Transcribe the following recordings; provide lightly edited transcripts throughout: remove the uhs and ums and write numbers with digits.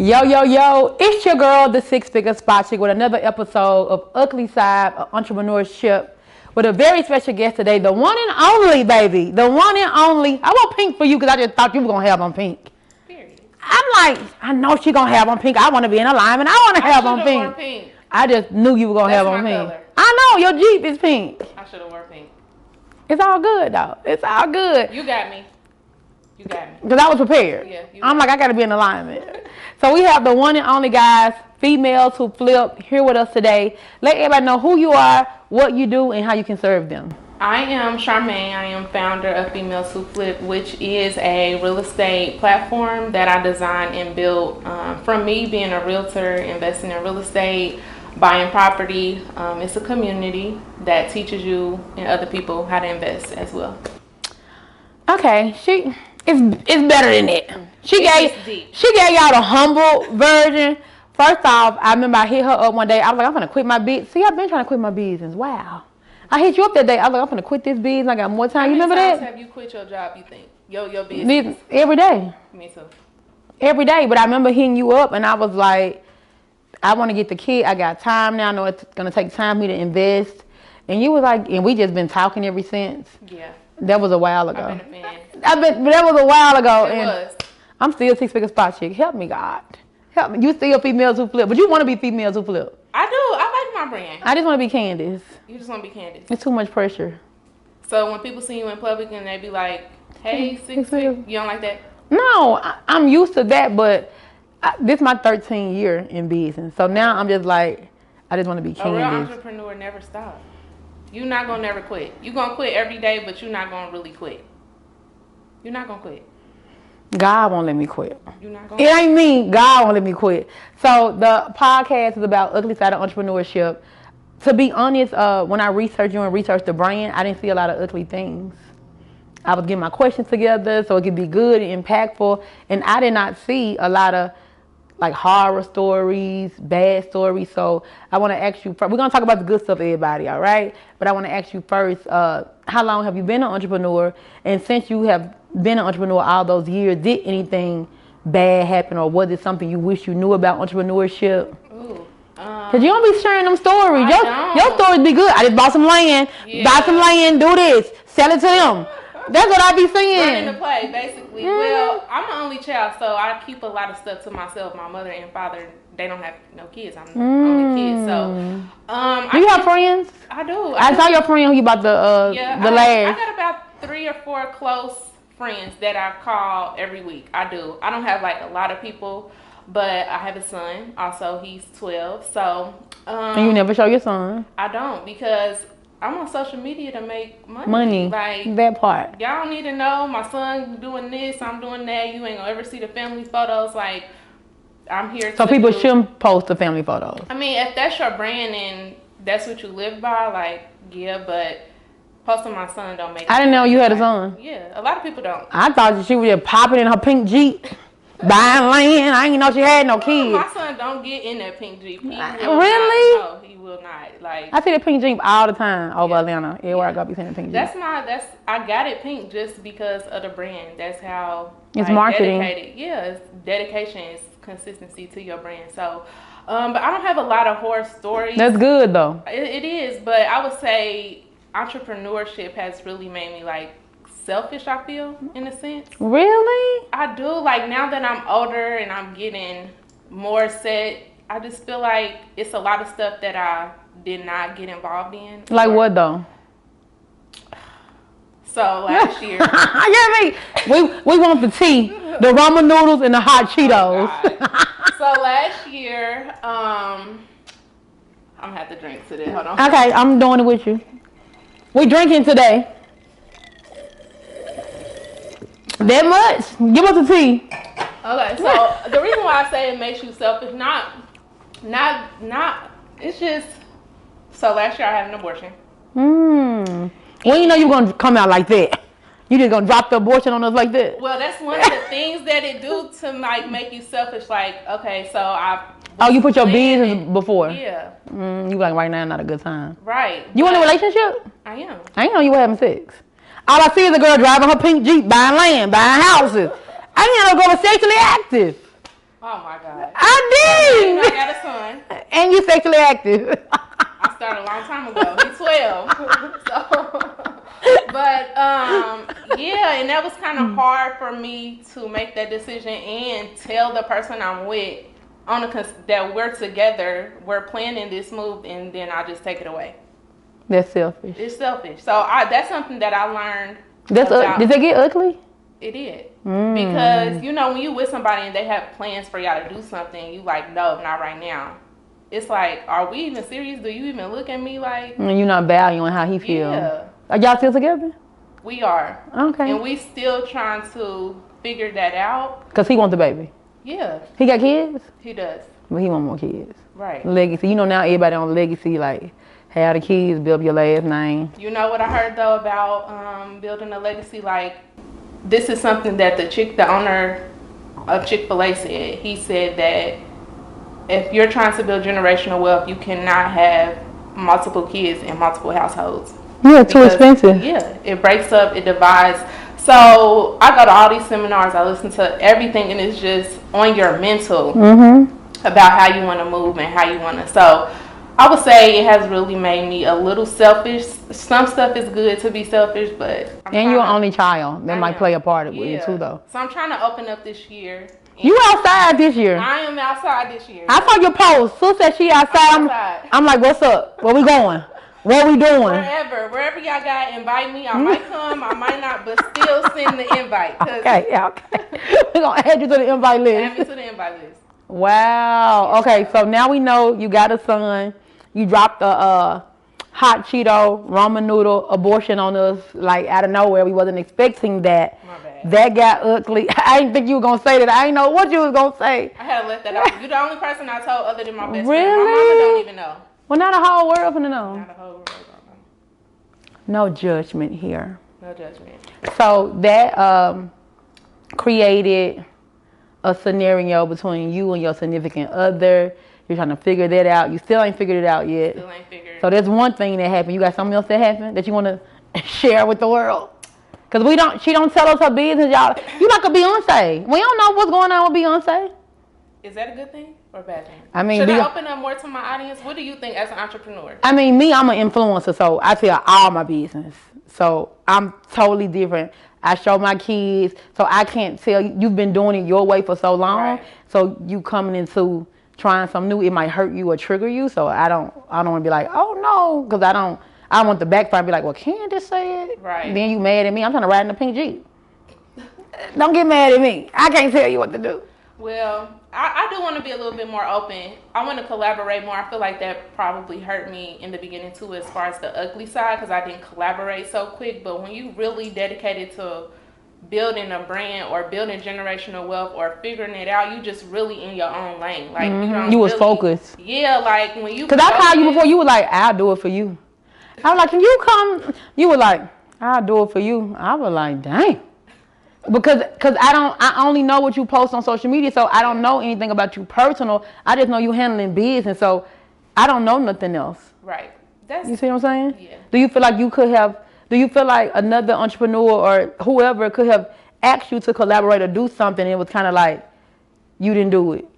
Yo, yo, yo, it's your girl, the Six-Figure Spot Chick, with another episode of Ugly Side of Entrepreneurship with a very special guest today, the one and only, baby. The one and only. I want pink for you because I just thought you were going to have on pink. Period. I'm like, I know she going to have on pink. I want to be in alignment. I want to have on pink. I just knew you were going to have on pink. Color. I know, your Jeep is pink. I should have worn pink. It's all good, though. It's all good. You got me. You got me. Because I was prepared. Yeah, I'm like, I got to be in alignment. So we have the one and only guys, females who flip, here with us today. Let everybody know who you are, what you do, and how you can serve them. I am Charmaine. I am founder of Females Who Flip, which is a real estate platform that I designed and built from me being a realtor, investing in real estate, buying property. It's a community that teaches you and other people how to invest as well. Okay, it's better than that. She gave y'all the humble version. First off, I remember I hit her up one day. I was like, I'm gonna quit my business. See, I've been trying to quit my business. Wow. I hit you up that day. I was like, I'm gonna quit this business. I got more time. You remember that? How many times have you quit your job, you think? Your business? Every day. Me too. Every day. But I remember hitting you up and I was like, I want to get the kid. I got time now. I know it's gonna take time for me to invest. And you was like, and we just been talking ever since. Yeah. That was a while ago. I've been a fan. That was a while ago. It was. I'm still Six-Figure Spot Chick. Help me, God. Help me. You still Females Who Flip, but you want to be Females Who Flip. I do. I like my brand. I just want to be Candace. You just want to be Candace. It's too much pressure. So when people see you in public and they be like, hey, Six-Figure, you don't like that? No, I'm used to that, but this is my 13th year in business. So now I'm just like, I just want to be Candace. A real entrepreneur never stops. You're not going to never quit. You're going to quit every day, but you're not going to really quit. You're not going to quit. God won't let me quit. You're not going to. It ain't me. God won't let me quit. So the podcast is about Ugly Side of Entrepreneurship. To be honest, when I researched you and researched the brand, I didn't see a lot of ugly things. I was getting my questions together so it could be good and impactful. And I did not see a lot of like horror stories, bad stories. So I want to ask you, we're going to talk about the good stuff, everybody, all right? But I want to ask you first, how long have you been an entrepreneur? And since you have been an entrepreneur all those years, did anything bad happen, or was it something you wish you knew about entrepreneurship? Because you don't be sharing them stories. Your stories be good. I just bought some land, buy some land, do this, sell it to them. That's what I be saying. Running the play, basically. Mm-hmm. Well, I'm the only child, so I keep a lot of stuff to myself. My mother and father, they don't have no kids. I'm the only kid, so. Do you have friends? I do. I saw your friend who you bought the last. I got about 3 or 4 close friends that I call every week. I do. I don't have like a lot of people, but I have a son. Also, he's 12. So. And you never show your son? I don't, because I'm on social media to make money. Like that part. Y'all don't need to know my son doing this, I'm doing that. You ain't gonna ever see the family photos. Like, I'm here. So people shouldn't post the family photos. I mean, if that's your brand and that's what you live by, like, yeah, but posting my son don't make. I didn't know you had a son. Yeah, a lot of people don't. I thought she was just popping in her pink Jeep, buying land. I didn't know she had no kids. My son don't get in that pink Jeep. Really? No, he will not. Like, I see the pink Jeep all the time over Atlanta. Everywhere I go, I be seeing the pink Jeep. I got it pink just because of the brand. That's how it's marketing. Dedicated. Yeah, it's dedication, it's consistency to your brand. So, but I don't have a lot of horror stories. That's good though. It is, but I would say entrepreneurship has really made me like selfish, I feel, in a sense. Really? I do. Like, now that I'm older and I'm getting more set, I just feel like it's a lot of stuff that I did not get involved in. Like what though? So last year, we want the tea, the ramen noodles, and the hot Cheetos. Oh, so last year, I'm gonna have to drink today. Hold on. Okay, I'm doing it with you. We drinking today. That much? Give us the tea. Okay, so the reason why I say it makes you selfish, not. It's just. So last year I had an abortion. When you know you're gonna come out like that, you just gonna drop the abortion on us like that? Well, that's one of the things that it do to like make you selfish. Like, okay, so you put your business before? Yeah. You like right now not a good time. Right. You in a relationship? I am. I didn't know you were having sex. All I see is a girl driving her pink Jeep, buying land, buying houses. I didn't know go sexually active. Oh my God. I did. I got a son. And you sexually active. I started a long time ago. He's 12. But yeah, and that was kind of hard for me to make that decision and tell the person I'm with that we're together, we're planning this move, and then I just take it away. That's selfish. It's selfish. So that's something that I learned. Did they get ugly? It did. Because, you know, when you with somebody and they have plans for y'all to do something, you like, no, not right now. It's like, are we even serious? Do you even look at me like? And you're not valuing how he feels. Yeah. Are y'all still together? We are. Okay. And we still trying to figure that out. Because he wants the baby. Yeah. He got kids? He does. But he want more kids. Right. Legacy. You know now everybody on legacy, like, have the kids, build up your last name. You know what I heard, though, about building a legacy? Like, this is something that the owner of Chick-fil-A said. He said that if you're trying to build generational wealth, you cannot have multiple kids in multiple households. Yeah, too expensive. Yeah, it breaks up, it divides. So I go to all these seminars, I listen to everything, and it's just on your mental about how you want to move and how you want to. So I would say it has really made me a little selfish. Some stuff is good to be selfish, but and you're an only child. That might play a part of it too, though. So I'm trying to open up this year. You outside this year? I am outside this year. I saw your post. Sue said she outside. I'm like, what's up? Where we going? What we doing? Wherever y'all got, invite me. I might come, I might not, but still send the invite. Okay. We're gonna add you to the invite list. Add me to the invite list. Wow. Okay, so now we know you got a son. You dropped a hot Cheeto ramen noodle abortion on us, like out of nowhere. We wasn't expecting that. My bad. That got ugly. I didn't think you were gonna say that. I didn't know what you was gonna say. I had to let that out. You're the only person I told other than my best really? friend. My mama don't even know. Well, not a whole world finna know. Not a whole world don't know. No judgment here. No judgment. So that created a scenario between you and your significant other. You're trying to figure that out. You still ain't figured it out yet. Still ain't figured. So there's one thing that happened. You got something else that happened that you want to share with the world? Cause she don't tell us her business, y'all. You like a Beyonce. We don't know what's going on with Beyonce. Is that a good thing or a bad thing? I mean, should I open up more to my audience? What do you think as an entrepreneur? I mean, me, I'm an influencer, so I tell all my business. So I'm totally different. I show my kids, so I can't tell you. You've been doing it your way for so long, right. So you coming into trying something new, it might hurt you or trigger you. So I don't want to be like, oh no, because I don't want the backfire and be like, well, Candace said. Right. Then you mad at me. I'm trying to ride in a pink Jeep. Don't get mad at me. I can't tell you what to do. Well, I do want to be a little bit more open. I want to collaborate more. I feel like that probably hurt me in the beginning too, as far as the ugly side, because I didn't collaborate so quick. But when you really dedicated to building a brand or building generational wealth or figuring it out, you just really in your own lane. Like you was focused. Yeah, like when you. Because I called you before. You were like, I'll do it for you. I was like, can you come? You were like, I'll do it for you. I was like, dang. Because I only know what you post on social media, so I don't know anything about you personal. I just know you handling business, so I don't know nothing else. Right. You see what I'm saying? Yeah. Do you feel like another entrepreneur or whoever could have asked you to collaborate or do something and it was kind of like you didn't do it?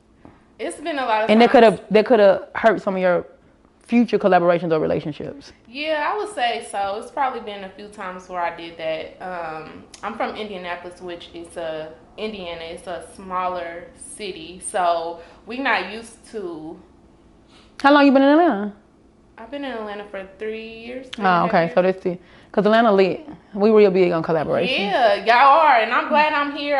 It's been a lot of and times. that could have hurt some of your future collaborations or relationships? Yeah, I would say so. It's probably been a few times where I did that. I'm from Indianapolis, which is Indiana. It's a smaller city, so we're not used to. How long you been in Atlanta? I've been in Atlanta for 3 years. Oh, okay. So that's because Atlanta lit. We real big on collaboration. Yeah, y'all are, and I'm glad I'm here.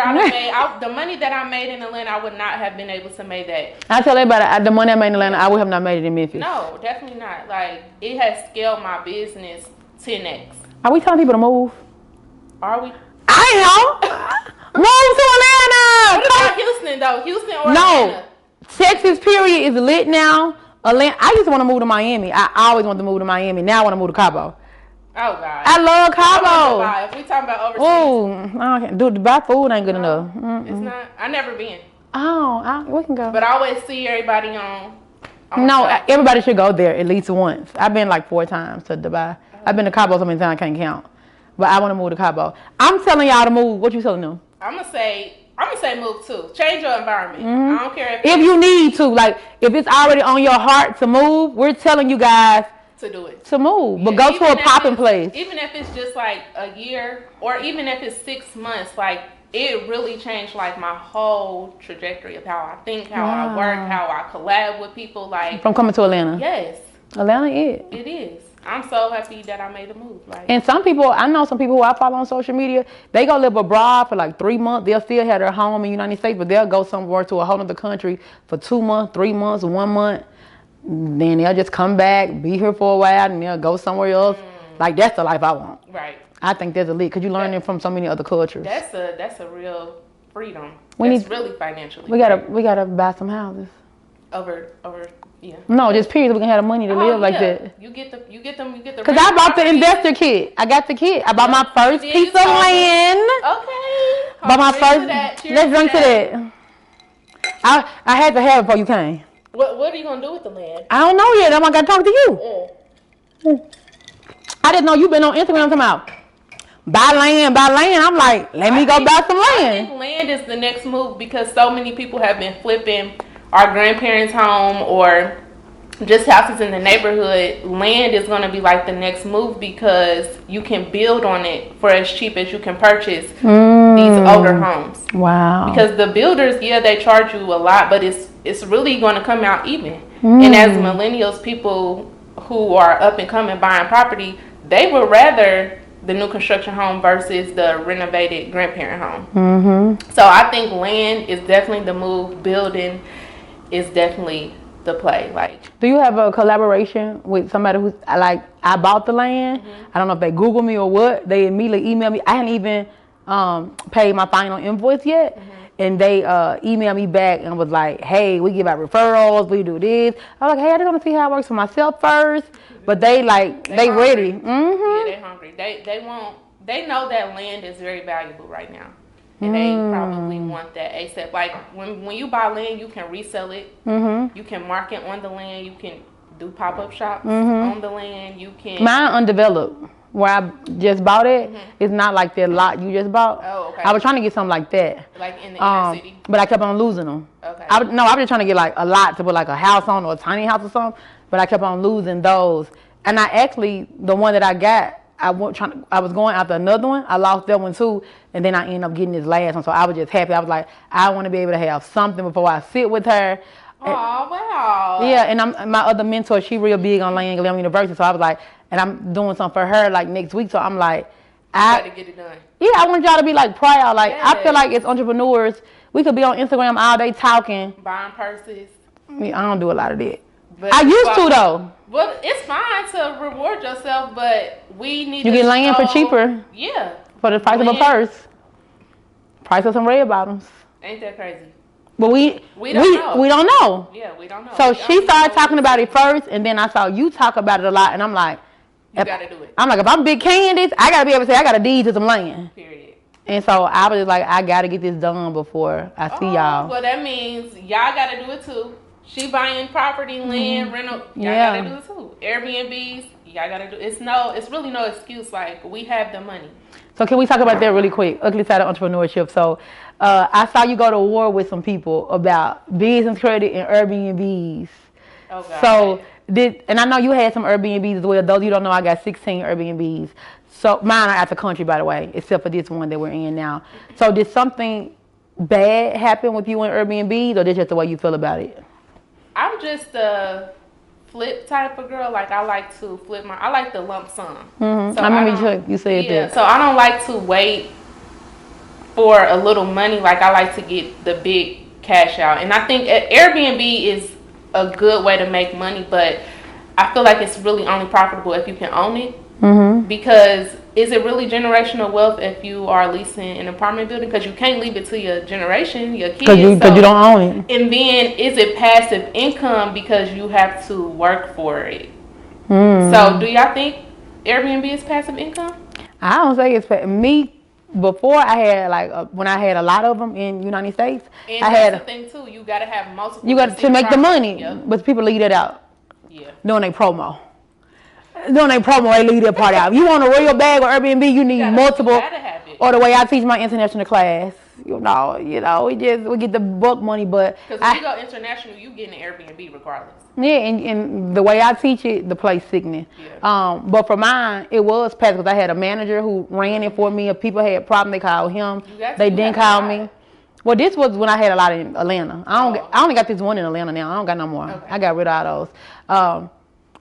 The money that I made in Atlanta, I would not have been able to make that. I tell everybody, the money I made in Atlanta, I would have not made it in Memphis. No, definitely not. Like, it has scaled my business 10x. Are we telling people to move? Are we? I know. Move to Atlanta. What about Houston, though? Houston or Atlanta? No. Texas, period, is lit now. Atlanta. I used to want to move to Miami. I always wanted to move to Miami. Now I want to move to Cabo. Oh, God. I love Cabo. If we talking about overseas. Oh, dude, Dubai food ain't good enough. It's not. I never been. Oh, we can go. But I always see everybody on no, everybody should go there at least once. I've been like 4 times to Dubai. I've been to Cabo so many times I can't count. But I want to move to Cabo. I'm telling y'all to move. What you telling them? I'm going to say, I'm gonna say move too. Change your environment. Mm-hmm. I don't care if you need to. Like, if it's already on your heart to move, we're telling you guys to do it. To move, but go to a popping place. Even if it's just like a year, or even if it's 6 months, like it really changed like my whole trajectory of how I think, how I work, how I collab with people. Like from coming to Atlanta. Yes, Atlanta is. It is. I'm so happy that I made the move. Like, and some people, I know some people who I follow on social media, they go live abroad for like 3 months. They'll still have their home in the United States, but they'll go somewhere to a whole other country for 2 months, 3 months, 1 month. Then they'll just come back, be here for a while, and they'll go somewhere else. Like, that's the life I want. Right. I think that's elite because you learn it from so many other cultures. That's a real freedom. It's really financially. We gotta buy some houses. Over. Yeah. No, just period. We can have the money to live like that. You get them. Because I bought the investor kit. I got the kit. I bought my first piece of land. Okay. Bought my first. Let's drink to that. I had to have it before you came. What are you gonna do with the land? I don't know yet. I'm gonna talk to you. I didn't know you've been on Instagram talking about buy land. I'm like, let me go buy some land. I think land is the next move because so many people have been flipping our grandparents' home or just houses in the neighborhood. Land is going to be like the next move because you can build on it for as cheap as you can purchase these older homes. Wow. Because the builders, they charge you a lot, but it's really going to come out even. And as millennials, people who are up and coming buying property, they would rather the new construction home versus the renovated grandparent home. So I think land is definitely the move. Building is definitely the play. Like, do you have a collaboration with somebody who's like, I bought the land? I don't know if they Google me or what. They immediately email me. I hadn't even paid my final invoice yet. And they emailed me back and was like, hey, we give out referrals, we do this. I was like, hey, I just want to see how it works for myself first. But they ready. Yeah, they're hungry. They know that land is very valuable right now. And they probably want that ASAP. Like, when you buy land, you can resell it. You can market on the land. You can do pop-up shops on the land. You can... Mine undeveloped. Where I just bought it, it's not like that lot you just bought. Oh, okay. I was trying to get something like that. Like in the inner city? But I kept on losing them. Okay. I was just trying to get like a lot to put like a house on or a tiny house or something. But I kept on losing those. And I actually, the one that I got, I was going after another one. I lost that one too. And then I ended up getting this last one. So I was just happy. I was like, I want to be able to have something before I sit with her. Oh, wow. Yeah, and my other mentor, she real big on land, Glam University. So I was like, and I'm doing something for her like next week. So I'm like, I got to get it done. Yeah, I want y'all to be like proud. Like, yes. I feel like as entrepreneurs, we could be on Instagram all day talking. Buying purses. I don't do a lot of that. But I used to though. Well, it's fine to reward yourself, but we need you to get land for cheaper. Yeah. For the price of a purse. Price of some red bottoms. Ain't that crazy? But we don't know. We don't know. Yeah, we don't know. So she started talking about it first, and then I saw you talk about it a lot, and I'm like, you gotta do it. I'm like, if I'm Big Candace, I gotta be able to say I got a deed to some land. Period. And so I was just like, I gotta get this done before I see y'all. Well, that means y'all gotta do it too. She buying property, land, rental. Y'all gotta do it too. Airbnbs, y'all gotta do. It's really no excuse. Like, we have the money. So can we talk about that really quick? Ugly side of entrepreneurship. So I saw you go to war with some people about business credit and Airbnbs. Oh God. So and I know you had some Airbnbs as well. Those you don't know, I got 16 Airbnbs. So mine are out the country, by the way, except for this one that we're in now. So did something bad happen with you in Airbnbs, or this just the way you feel about it? I'm just a flip type of girl. Like, I like to flip I like the lump sum. So I remember you said that. So I don't like to wait for a little money. Like, I like to get the big cash out. And I think Airbnb is a good way to make money, but I feel like it's really only profitable if you can own it. Because is it really generational wealth if you are leasing an apartment building? Because you can't leave it to your generation, your kids. Because you don't own it. And then is it passive income because you have to work for it? So do y'all think Airbnb is passive income? I don't say it's me. Before I had when I had a lot of them in the United States, and I that's had the thing too. You gotta have multiple. You got to make the money, but people leave that out. Yeah. Doing a promo. They leave that part out. You want a real bag or Airbnb, you need multiple. You gotta have it. Or the way I teach my international class. You know, we get the book money, but because when you go international, you get an Airbnb regardless. Yeah, and the way I teach it, the place sickening. Yeah. But for mine, it was passive because I had a manager who ran it for me. If people had a problem, they called him. They didn't call me. Well, this was when I had a lot in Atlanta. I only got this one in Atlanta now. I don't got no more. Okay. I got rid of all those.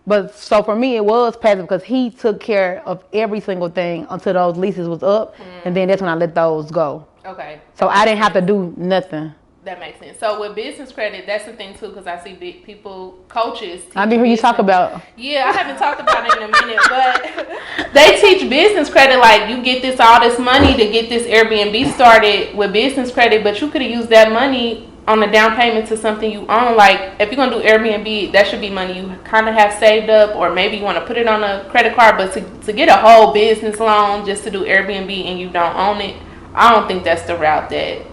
But so for me, it was passive because he took care of every single thing until those leases was up, and then that's when I let those go. Okay. So I didn't have to do nothing. That makes sense. So with business credit, that's the thing too, because I see big people, coaches. I mean, who you talk about? Yeah, I haven't talked about it in a minute, but they teach business credit like you get all this money to get this Airbnb started with business credit, but you could have used that money on a down payment to something you own. Like if you're gonna do Airbnb, that should be money you kind of have saved up, or maybe you want to put it on a credit card. But to get a whole business loan just to do Airbnb and you don't own it, I don't think that's the route that.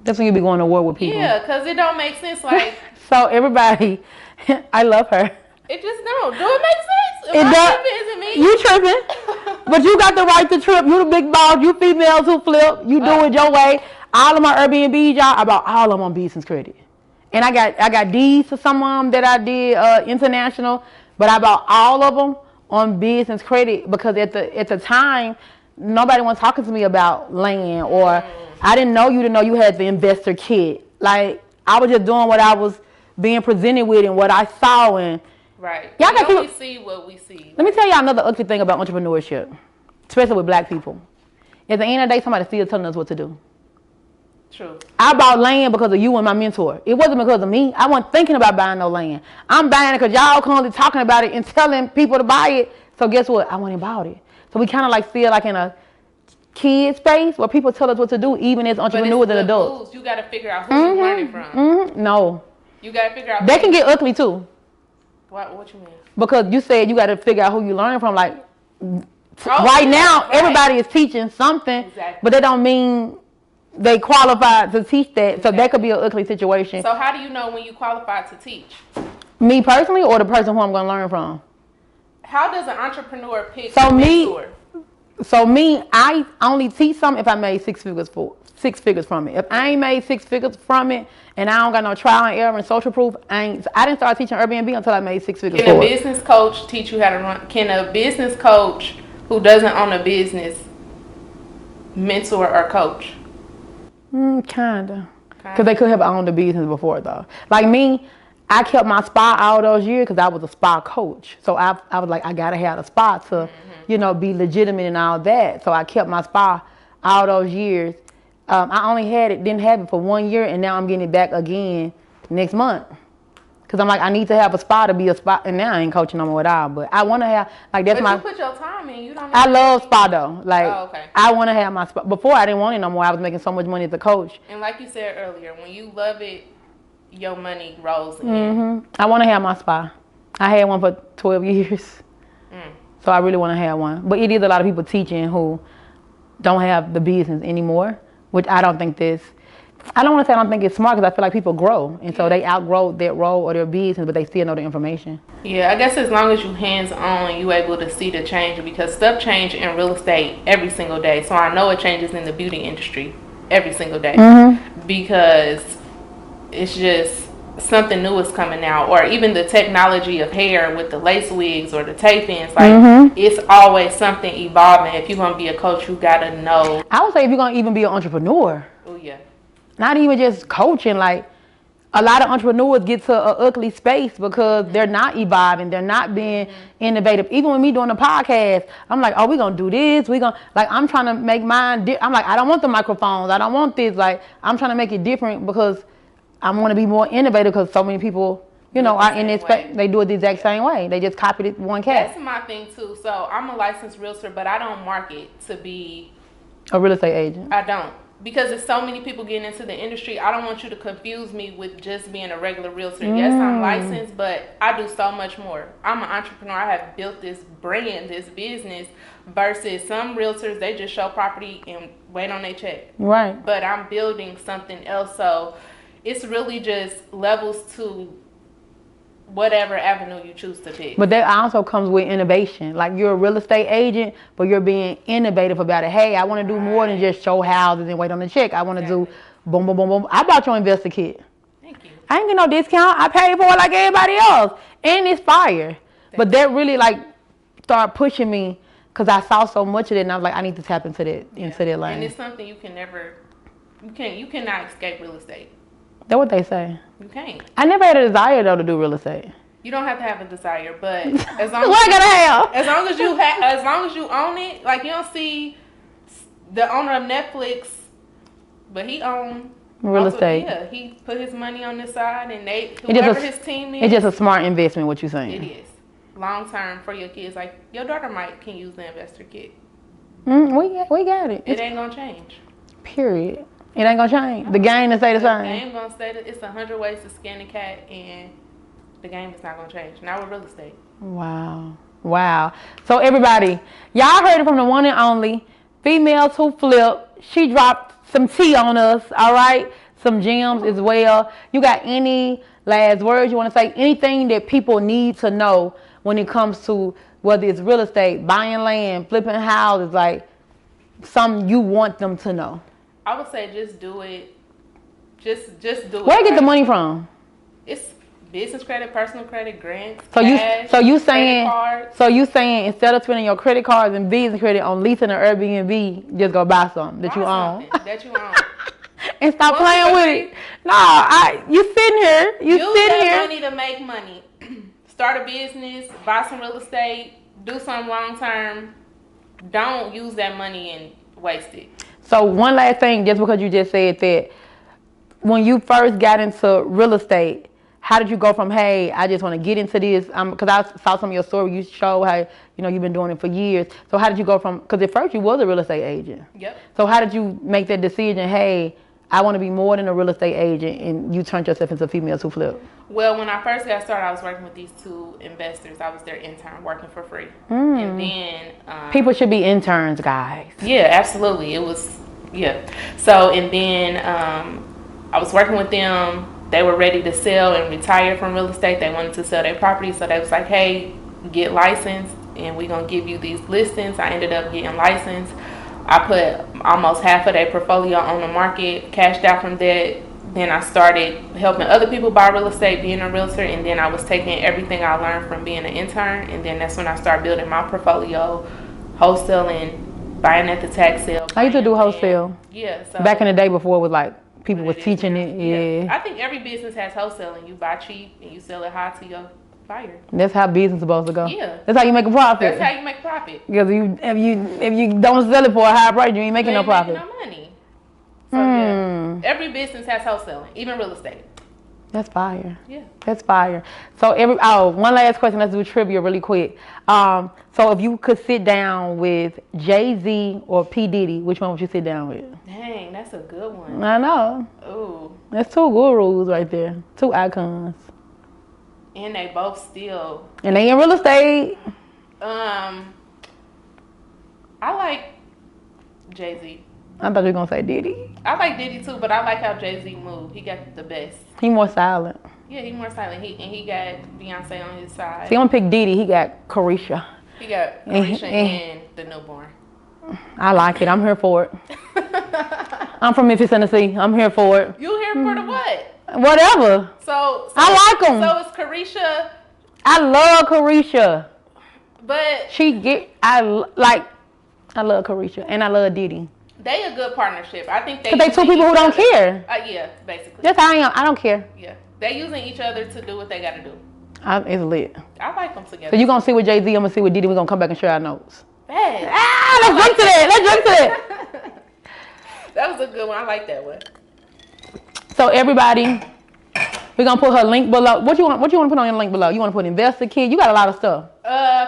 That's when you be going to war with people. Yeah, because it don't make sense. Like so everybody, I love her. It just don't. Do it make sense? It does. Isn't me. You tripping? But you got the right to trip. You the big boss. You females who flip. You do it your way. All of my Airbnb, y'all, about all of them on business credit. And I got D's to some of them that I did international, but I bought all of them on business credit because at the time, nobody was talking to me about land, or I didn't know you to know you had the investor kit. Like I was just doing what I was being presented with and what I saw. And right. Y'all only see what we see. Let me tell y'all another ugly thing about entrepreneurship, especially with black people. At the end of the day, somebody still telling us what to do. True. I bought land because of you and my mentor. It wasn't because of me. I wasn't thinking about buying no land. I'm buying it because y'all constantly talking about it and telling people to buy it. So guess what? I went and bought it. So we kind of like feel like in a kid space where people tell us what to do, even as entrepreneurs and adults. You got to figure out who you're learning from. No. You got to figure out. They can get ugly too. What you mean? Because you said you got to figure out who you're learning from. Like now, everybody is teaching something, but they don't mean they qualified to teach that. So that could be an ugly situation. So how do you know when you qualified to teach? Me personally, or the person who I'm going to learn from? How does an entrepreneur pick a mentor? So me, I only teach something if I made six figures from it. If I ain't made 6 figures from it and I don't got no trial and error and social proof, I didn't start teaching Airbnb until I made 6 figures. Can a business coach teach you how to run? Can a business coach who doesn't own a business mentor or coach? Kinda. Because they could have owned the business before though. Like me, I kept my spa all those years because I was a spa coach. So I was like, I gotta have a spa to, be legitimate and all that. So I kept my spa all those years. I only didn't have it for 1 year, and now I'm getting it back again next month. Because I'm like, I need to have a spa to be a spa, and now I ain't coaching no more at all. But I want to have, like, that's but you put your time in. You don't. I love spa though. Like, okay. I want to have my spa. Before I didn't want it no more. I was making so much money as a coach. And like you said earlier, when you love it, your money rolls in. I want to have my spa. I had one for 12 years. So I really want to have one. But it is a lot of people teaching who don't have the business anymore, which I don't think I don't want to say I don't think it's smart because I feel like people grow. And so they outgrow that role or their business, but they still know the information. Yeah, I guess as long as you hands-on, you able to see the change, because stuff change in real estate every single day. So I know it changes in the beauty industry every single day because it's just something new is coming out, or even the technology of hair with the lace wigs or the tape-ins. Like it's always something evolving. If you're going to be a coach, you got to know. I would say if you're going to even be an entrepreneur. Oh, yeah. Not even just coaching. Like, a lot of entrepreneurs get to an ugly space because they're not evolving. They're not being innovative. Even with me doing the podcast, I'm like, oh, we're going to do this. I'm trying to make mine. I'm like, I don't want the microphones. I don't want this. Like, I'm trying to make it different because I want to be more innovative because so many people, are in this space. They do it the exact same way. They just copied it one cat. That's my thing, too. So I'm a licensed realtor, but I don't market to be a real estate agent. I don't. Because there's so many people getting into the industry, I don't want you to confuse me with just being a regular realtor. Yes, I'm licensed, but I do so much more. I'm an entrepreneur. I have built this brand, this business, versus some realtors, they just show property and wait on their check. Right. But I'm building something else. So it's really just levels to whatever avenue you choose to pick. But that also comes with innovation. Like you're a real estate agent, but you're being innovative about it. Hey, I want to do more than just show houses and wait on the check. I want to do boom, boom, boom, boom. I bought your investor kit. Thank you. I ain't get no discount. I paid for it like everybody else. And it's fire. But that really like started pushing me because I saw so much of it and I was like, I need to tap into that lane. And it's something you cannot escape real estate. That's what they say. You can't. I never had a desire though to do real estate. You don't have to have a desire, but as long as long as you own it, like you don't see the owner of Netflix, but he owns real estate. Yeah, he put his money on this side, and whoever his team is. It's just a smart investment. What you saying? It is long term for your kids. Like your daughter can use the investor kit. We got it. It ain't gonna change. Period. It ain't gonna change. The game will stay the same. The game gonna stay. It's 100 ways to skin a cat, and the game is not gonna change. Not with real estate. Wow. So everybody, y'all heard it from the one and only Females Who Flip. She dropped some tea on us. All right, some gems as well. You got any last words you want to say? Anything that people need to know when it comes to whether it's real estate, buying land, flipping houses, like something you want them to know? I would say just do it. Just do it. Where you get the money from? It's business credit, personal credit, grants, so cash, you saying cards. So you saying instead of spending your credit cards and business credit on leasing an Airbnb, just go buy something that you own. And stop playing with it. No, you sitting here. Use that money to make money. Start a business, buy some real estate, do something long term. Don't use that money and waste it. So one last thing, just because you just said that, when you first got into real estate, how did you go from, hey, I just want to get into this? Because I saw some of your story. You show how, you've been doing it for years. So how did you go from, because at first you was a real estate agent. Yep. So how did you make that decision, hey, I want to be more than a real estate agent, and you turned yourself into Females Who Flip? Well, when I first got started, I was working with these two investors. I was their intern working for free. And then... people should be interns, guys. Yeah, absolutely. It was, So, and then I was working with them. They were ready to sell and retire from real estate. They wanted to sell their property. So they was like, hey, get licensed and we're going to give you these listings. I ended up getting licensed. I put almost half of their portfolio on the market, cashed out from that. Then I started helping other people buy real estate, being a realtor, and then I was taking everything I learned from being an intern, and then that's when I started building my portfolio, wholesaling, buying at the tax sale. I used to do wholesale. Yeah. So back in the day before it was like people was teaching it. Yeah. I think every business has wholesaling. You buy cheap and you sell it high to your buyer. That's how business is supposed to go. Yeah. That's how you make a profit. That's how you make profit. Because if you don't sell it for a high price, you ain't making no profit. Making no money. So every business has wholesaling, even real estate. That's fire. Yeah. That's fire. So one last question. Let's do trivia really quick. So if you could sit down with Jay-Z or P. Diddy, which one would you sit down with? Dang, that's a good one. I know. Ooh. That's two gurus right there. Two icons. And they both still. And they in real estate. I like Jay-Z. I thought you were going to say Diddy. I like Diddy too, but I like how Jay-Z moved. He got the best. He more silent. Yeah, he more silent. He got Beyonce on his side. See, I'm going to pick Diddy. He got Carisha. He got Carisha and the newborn. I like it. I'm here for it. I'm from Memphis, Tennessee. I'm here for it. You here for the what? Whatever. So I like him. So it's Carisha. I love Carisha. But I love Carisha and I love Diddy. They a good partnership. I think they two people who don't care. Yeah, basically. That's how I am. I don't care. Yeah, they using each other to do what they got to do. It's lit. I like them together. So you gonna see with Jay-Z, I'm gonna see with Diddy. We're gonna come back and share our notes. Hey. Let's jump to that. That was a good one. I like that one. So everybody, we're gonna put her link below. What you want to put on your link below? You want to put investor kit? You got a lot of stuff.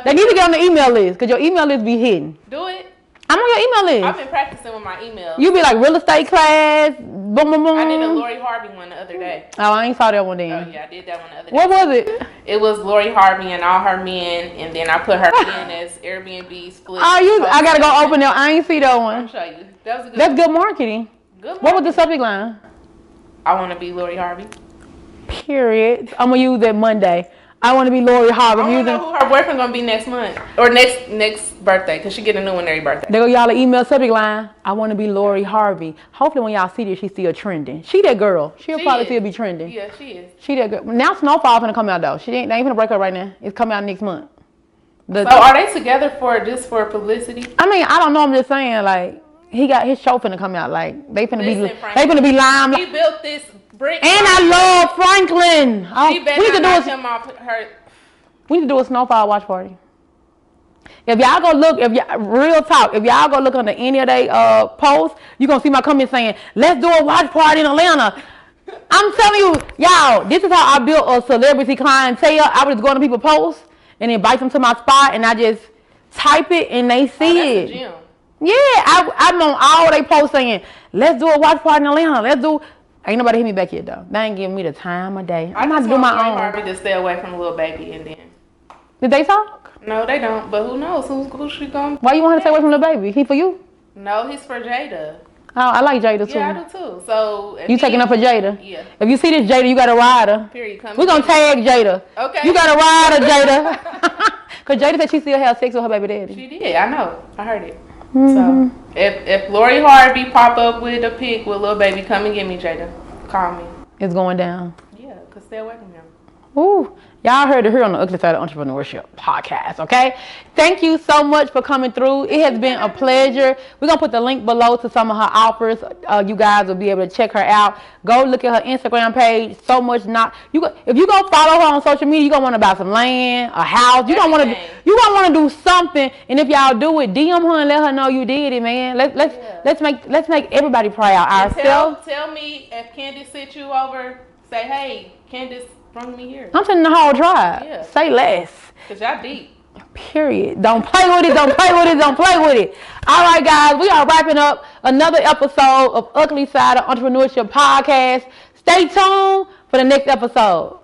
They need to get on the email list because your email list be hidden. Do it. I'm on your email list. I've been practicing with my email. You be like real estate class, boom, boom, boom. I did a Lori Harvey one the other day. Oh, I ain't saw that one then. Oh yeah, I did that one the other day. What was it? It was Lori Harvey and all her men, and then I put her in as Airbnb split. Oh, I gotta go open that. I ain't see that one. I'll show you. That was a good. That's good marketing. Good marketing. What was the subject line? I want to be Lori Harvey. Period. I'm gonna use that Monday. I want to be Lori Harvey. I want to know who her boyfriend gonna be next month or next birthday, cause she get a new one every birthday. There go y'all email subject line. I want to be Lori Harvey. Hopefully when y'all see this, she's still trending. She that girl. She'll probably still be trending. Yeah, she is. She that girl. Now Snowfall finna come out though. They ain't finna break up right now. It's coming out next month. So are they together just for publicity? I mean, I don't know. I'm just saying, like, he got his show finna come out. Like, they finna be lime. He built this brick. And I love Franklin. She better knock him off her. We need to do a Snowfall watch party. If y'all go look, real talk, if y'all go look under any of they posts, you gonna see my comments saying, let's do a watch party in Atlanta. I'm telling you, y'all, this is how I built a celebrity clientele. I would just go on to people's posts and invite them to my spot, and I just type it and they see it. That's a gym. Yeah, I'm on all they posts saying, let's do a watch party in Atlanta. Ain't nobody hit me back yet though. They ain't giving me the time of day. I'm not to do my own. I just to stay away from Lil Baby and then. Did they talk? No, they don't. But who knows? Who she going? Why you want her to stay away from Lil Baby? He for you? No, he's for Jada. Oh, I like Jada too. Yeah, I do too. So you taking up for Jada? Yeah. If you see this Jada, you gotta ride her. Period. We're gonna tag Jada. Okay. You gotta ride her, Jada. Cause Jada said she still had sex with her baby daddy. She did. I know. I heard it. So if Lori Harvey pop up with a pic with Lil Baby, come and get me, Jada. Call me. It's going down. Yeah, cause stay away from him. Ooh. Y'all heard it here on the Ugly Side of Entrepreneurship podcast, okay? Thank you so much for coming through. It has been a pleasure. We're going to put the link below to some of her offers. You guys will be able to check her out. Go look at her Instagram page. So much if you go follow her on social media, you're going to want to buy some land, a house. You're going to want to do something. And if y'all do it, DM her and let her know you did it, man. Let's make everybody proud. Ourselves. Tell me if Candace sent you over, say, hey, Candace bring me here. I'm sending the whole tribe. Yeah. Say less. Cause y'all deep. Period. Don't play with it. Don't play with it. Don't play with it. All right, guys. We are wrapping up another episode of Ugly Side of Entrepreneurship podcast. Stay tuned for the next episode.